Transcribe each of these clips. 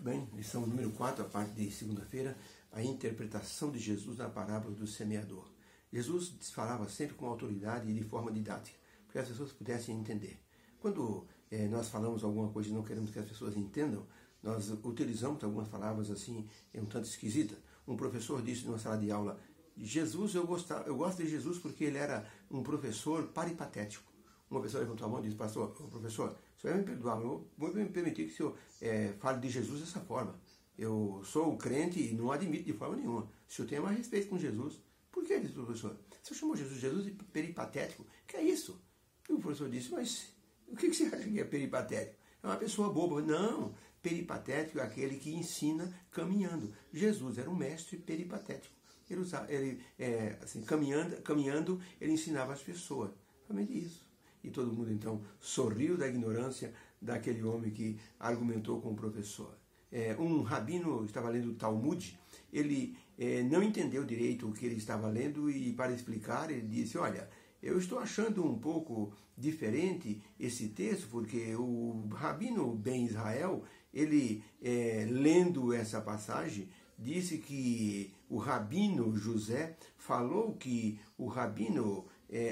bem, lição número 4, a parte de segunda-feira, a interpretação de Jesus na parábola do semeador. Jesus falava sempre com autoridade e de forma didática, para que as pessoas pudessem entender. Quando nós falamos alguma coisa e não queremos que as pessoas entendam, nós utilizamos algumas palavras assim, um tanto esquisitas. Um professor disse numa sala de aula, Jesus, eu gosto de Jesus porque ele era um professor paripatético. Uma pessoa levantou a mão e disse, professor, o senhor vai me perdoar, eu vou me permitir que o senhor fale de Jesus dessa forma. Eu sou crente e não admito de forma nenhuma. O senhor tem mais respeito com Jesus. Por que, disse o professor? O senhor chamou Jesus de peripatético. O que é isso? E o professor disse, mas o que você acha que é peripatético? É uma pessoa boba. Não, peripatético é aquele que ensina caminhando. Jesus era um mestre peripatético. Caminhando, ele ensinava as pessoas. Somente isso. E todo mundo, então, sorriu da ignorância daquele homem que argumentou com o professor. Um rabino estava lendo o Talmud, ele não entendeu direito o que ele estava lendo e, para explicar, ele disse, olha, eu estou achando um pouco diferente esse texto, porque o rabino Ben Israel, ele, lendo essa passagem, disse que o rabino José falou que o rabino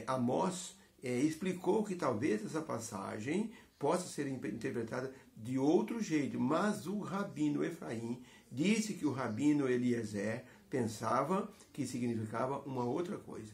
Amós explicou que talvez essa passagem possa ser interpretada de outro jeito, mas o rabino Efraim disse que o rabino Eliezer pensava que significava uma outra coisa.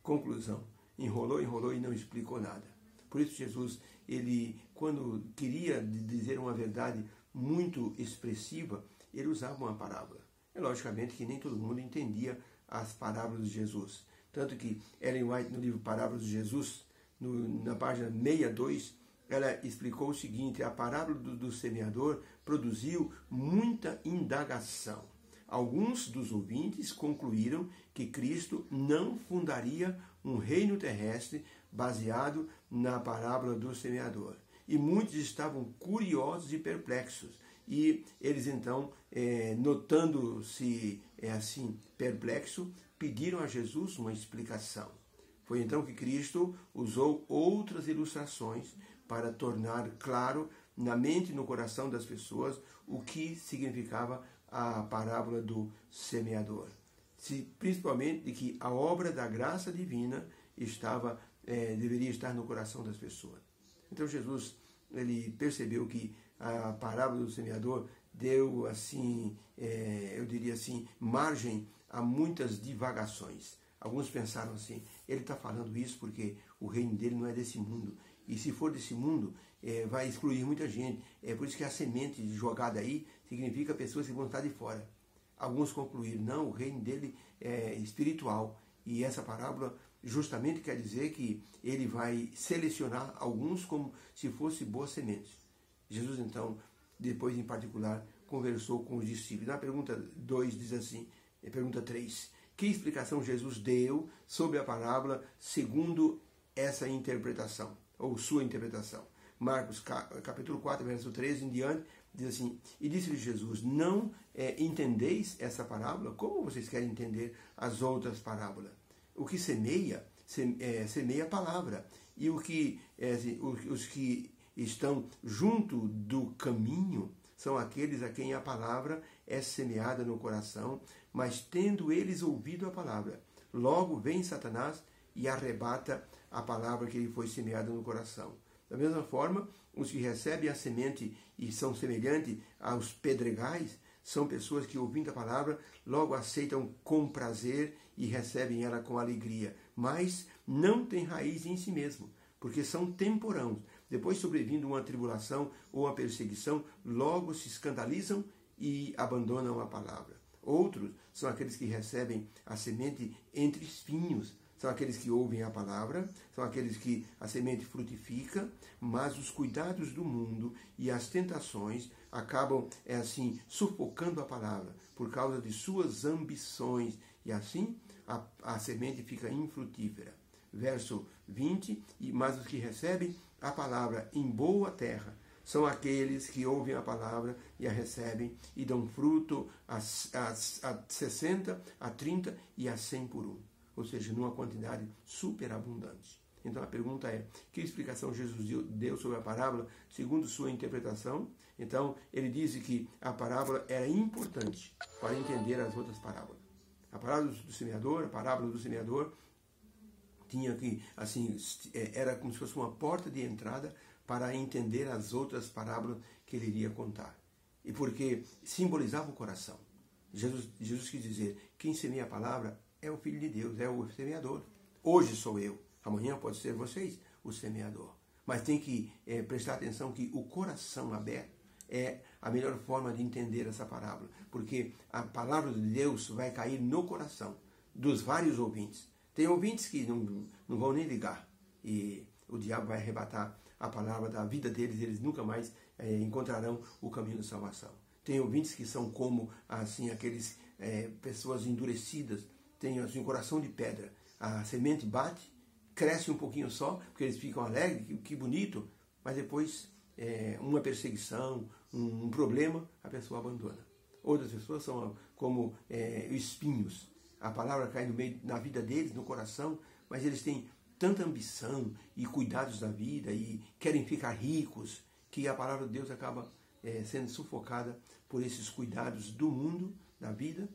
Conclusão, enrolou e não explicou nada. Por isso Jesus, ele, quando queria dizer uma verdade muito expressiva, ele usava uma parábola. Logicamente que nem todo mundo entendia as parábolas de Jesus. Tanto que Ellen White, no livro Parábolas de Jesus, na página 62, ela explicou o seguinte, a parábola do semeador produziu muita indagação. Alguns dos ouvintes concluíram que Cristo não fundaria um reino terrestre baseado na parábola do semeador. E muitos estavam curiosos e perplexos. E eles então, notando-se assim perplexo, pediram a Jesus uma explicação. Foi então que Cristo usou outras ilustrações para tornar claro na mente e no coração das pessoas o que significava a parábola do semeador. Principalmente de que a obra da graça divina deveria estar no coração das pessoas. Então Jesus, ele percebeu que a parábola do semeador deu, assim, eu diria assim, margem a muitas divagações. Alguns pensaram assim, ele está falando isso porque o reino dele não é desse mundo. E se for desse mundo, vai excluir muita gente. É por isso que a semente jogada aí significa pessoas que vão estar de fora. Alguns concluíram, não, o reino dele é espiritual. E essa parábola justamente quer dizer que ele vai selecionar alguns como se fossem boas sementes. Jesus, então, depois em particular, conversou com os discípulos. Na pergunta 2 diz assim, pergunta 3, que explicação Jesus deu sobre a parábola segundo essa interpretação, ou sua interpretação? Marcos capítulo 4, verso 13 em diante, diz assim, e disse-lhe Jesus, não entendeis essa parábola? Como vocês querem entender as outras parábolas? O que semeia a palavra, e os que estão junto do caminho são aqueles a quem a palavra é semeada no coração, mas tendo eles ouvido a palavra, logo vem Satanás e arrebata a palavra que lhe foi semeada no coração. Da mesma forma, os que recebem a semente e são semelhantes aos pedregais, são pessoas que, ouvindo a palavra, logo aceitam com prazer e recebem ela com alegria, mas não têm raiz em si mesmo, porque são temporãos. Depois, sobrevindo uma tribulação ou uma perseguição, logo se escandalizam e abandonam a palavra. Outros são aqueles que recebem a semente entre espinhos, são aqueles que ouvem a palavra, são aqueles que a semente frutifica, mas os cuidados do mundo e as tentações acabam, assim, sufocando a palavra por causa de suas ambições, e assim a semente fica infrutífera. Verso 20, mas os que recebem a palavra em boa terra são aqueles que ouvem a palavra e a recebem e dão fruto a 60, a 30 e a 100 por um. Ou seja, numa quantidade superabundante. Então a pergunta é, que explicação Jesus deu sobre a parábola segundo sua interpretação? Então, ele diz que a parábola era importante para entender as outras parábolas. A parábola do semeador, a parábola do semeador, tinha que, assim, era como se fosse uma porta de entrada para entender as outras parábolas que ele iria contar. E porque simbolizava o coração. Jesus quis dizer, quem semeia a palavra é o Filho de Deus, é o semeador. Hoje sou eu, amanhã pode ser vocês, o semeador. Mas tem que prestar atenção que o coração aberto é a melhor forma de entender essa parábola. Porque a palavra de Deus vai cair no coração dos vários ouvintes. Tem ouvintes que não vão nem ligar. E o diabo vai arrebatar a palavra da vida deles, eles nunca mais encontrarão o caminho da salvação. Tem ouvintes que são como assim aqueles pessoas endurecidas, têm assim, um coração de pedra. A semente bate, cresce um pouquinho só, porque eles ficam alegres, que bonito, mas depois uma perseguição, um problema, a pessoa abandona. Outras pessoas são como espinhos. A palavra cai no meio, na vida deles, no coração, mas eles têm tanta ambição e cuidados da vida e querem ficar ricos, que a palavra de Deus acaba sendo sufocada por esses cuidados do mundo, da vida,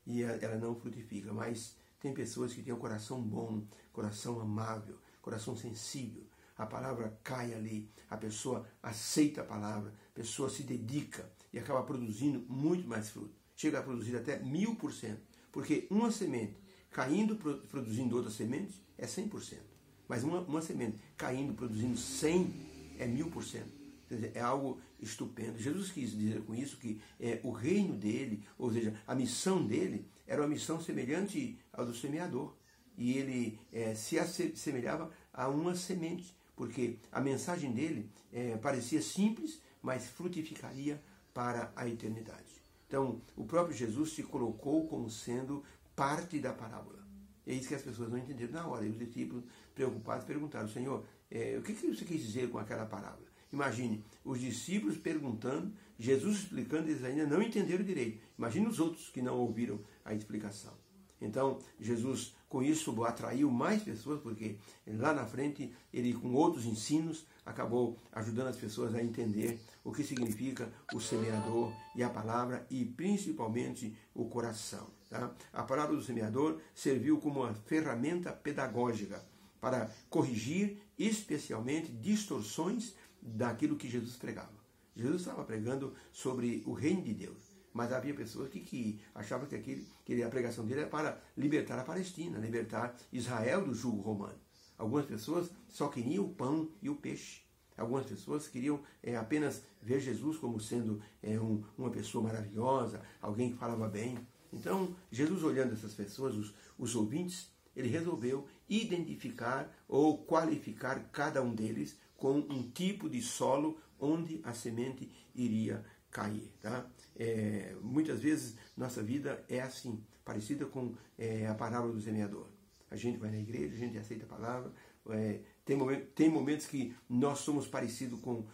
e ela não frutifica. Mas tem pessoas que têm um coração bom, coração amável, coração sensível. A palavra cai ali, a pessoa aceita a palavra, a pessoa se dedica e acaba produzindo muito mais fruto. Chega a produzir até 1000%, porque uma semente caindo, produzindo outras sementes, é 100%. Mas uma semente caindo, produzindo 100, é 1000%. Quer dizer, é algo estupendo. Jesus quis dizer com isso que o reino dele, ou seja, a missão dele, era uma missão semelhante ao do semeador. E ele se assemelhava a uma semente, porque a mensagem dele parecia simples, mas frutificaria para a eternidade. Então, o próprio Jesus se colocou como sendo parte da parábola. É isso que as pessoas não entenderam na hora. E os discípulos, preocupados, perguntaram, Senhor, o que você quis dizer com aquela parábola? Imagine, os discípulos perguntando, Jesus explicando, eles ainda não entenderam direito. Imagine os outros que não ouviram a explicação. Então, Jesus, com isso, atraiu mais pessoas, porque lá na frente, ele, com outros ensinos, acabou ajudando as pessoas a entender o que significa o semeador e a palavra, e principalmente o coração. Tá? A palavra do semeador serviu como uma ferramenta pedagógica para corrigir, especialmente, distorções daquilo que Jesus pregava. Jesus estava pregando sobre o reino de Deus, mas havia pessoas que achavam que a pregação dele era para libertar a Palestina, libertar Israel do jugo romano. Algumas pessoas só queriam o pão e o peixe. Algumas pessoas queriam apenas ver Jesus como sendo uma pessoa maravilhosa, alguém que falava bem. Então, Jesus, olhando essas pessoas, os ouvintes, ele resolveu identificar ou qualificar cada um deles com um tipo de solo onde a semente iria cair. Tá? Muitas vezes nossa vida é assim, parecida com a parábola do semeador. A gente vai na igreja, a gente aceita a palavra. Tem momentos que nós somos parecidos com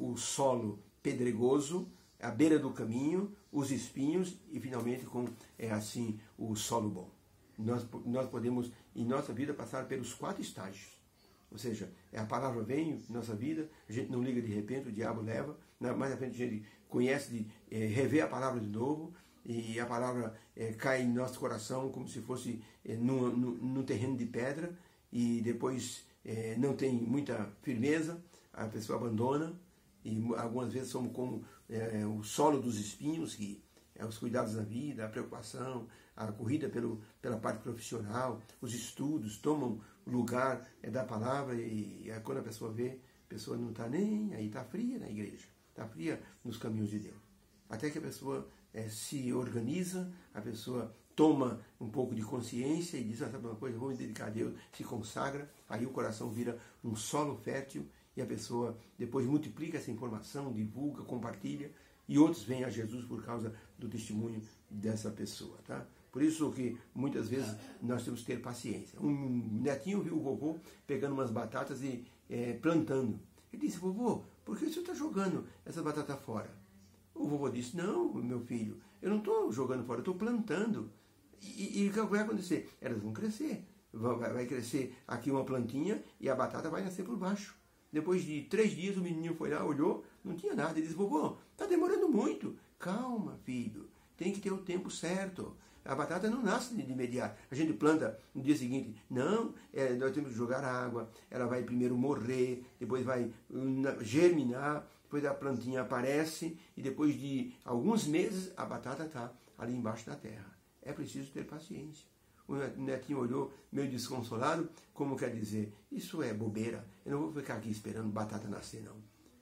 o solo pedregoso, a beira do caminho, os espinhos e finalmente com assim o solo bom. Nós podemos em nossa vida passar pelos 4 estágios. Ou seja, a palavra vem em nossa vida, a gente não liga de repente, o diabo leva, mais à frente a gente conhece de rever a palavra de novo, e a palavra cai em nosso coração como se fosse num terreno de pedra, e depois não tem muita firmeza, a pessoa abandona, e algumas vezes somos como o solo dos espinhos, que os cuidados da vida, a preocupação, a corrida pela parte profissional, os estudos tomam lugar da palavra, e quando a pessoa vê, a pessoa não está nem aí, está fria na igreja, está fria nos caminhos de Deus. Até que a pessoa se organiza, a pessoa toma um pouco de consciência e diz, sabe uma coisa, vou me dedicar a Deus, se consagra, aí o coração vira um solo fértil, e a pessoa depois multiplica essa informação, divulga, compartilha, e outros vêm a Jesus por causa do testemunho dessa pessoa. Tá? Por isso que muitas vezes nós temos que ter paciência. Um netinho viu o vovô pegando umas batatas e plantando. Ele disse, vovô, por que você está jogando essa batata fora? O vovô disse, não, meu filho, eu não estou jogando fora, eu estou plantando. E o que vai acontecer? Elas vão crescer. Vai crescer aqui uma plantinha e a batata vai nascer por baixo. Depois de 3 dias o menininho foi lá, olhou, não tinha nada. Ele disse, vovô, está demorando muito. Calma, filho, tem que ter o tempo certo. A batata não nasce de imediato. A gente planta no dia seguinte. Não, nós temos que jogar água, ela vai primeiro morrer, depois vai germinar, depois a plantinha aparece e depois de alguns meses a batata está ali embaixo da terra. É preciso ter paciência. O netinho olhou meio desconsolado, como quer dizer, isso é bobeira, eu não vou ficar aqui esperando batata nascer, não.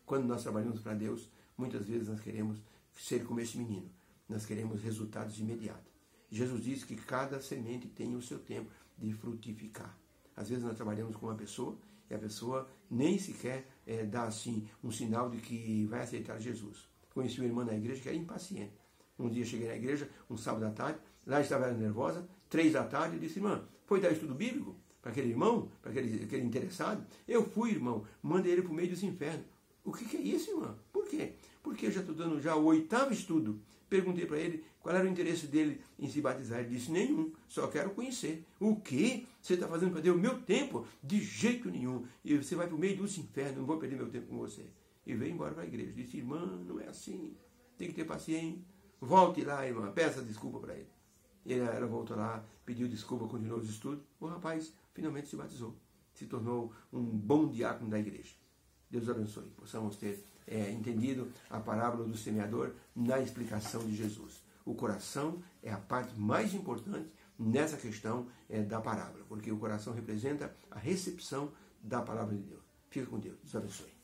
Quando nós trabalhamos para Deus, muitas vezes nós queremos ser como esse menino, nós queremos resultados imediatos. Jesus diz que cada semente tem o seu tempo de frutificar. Às vezes nós trabalhamos com uma pessoa e a pessoa nem sequer dá assim um sinal de que vai aceitar Jesus. Conheci uma irmã na igreja que era impaciente. Um dia cheguei na igreja, um sábado à tarde, lá estava ela nervosa, 3 da tarde, eu disse, irmã, foi dar estudo bíblico para aquele irmão, para aquele interessado? Eu fui, irmão, mandei ele para o meio dos infernos. O que é isso, irmã? Por quê? Porque eu já estou dando já o 8º estudo. Perguntei para ele qual era o interesse dele em se batizar. Ele disse, nenhum, só quero conhecer. O quê? Você está fazendo perder o meu tempo? De jeito nenhum. E você vai para o meio dos infernos, não vou perder meu tempo com você. E veio embora para a igreja. Disse, irmã, não é assim. Tem que ter paciência. Volte lá, irmã, peça desculpa para ele. E ela voltou lá, pediu desculpa, continuou os estudos. O rapaz finalmente se batizou. Se tornou um bom diácono da igreja. Deus abençoe. Possamos ter entendido a parábola do semeador na explicação de Jesus. O coração é a parte mais importante nessa questão da parábola, porque o coração representa a recepção da palavra de Deus. Fica com Deus. Deus abençoe.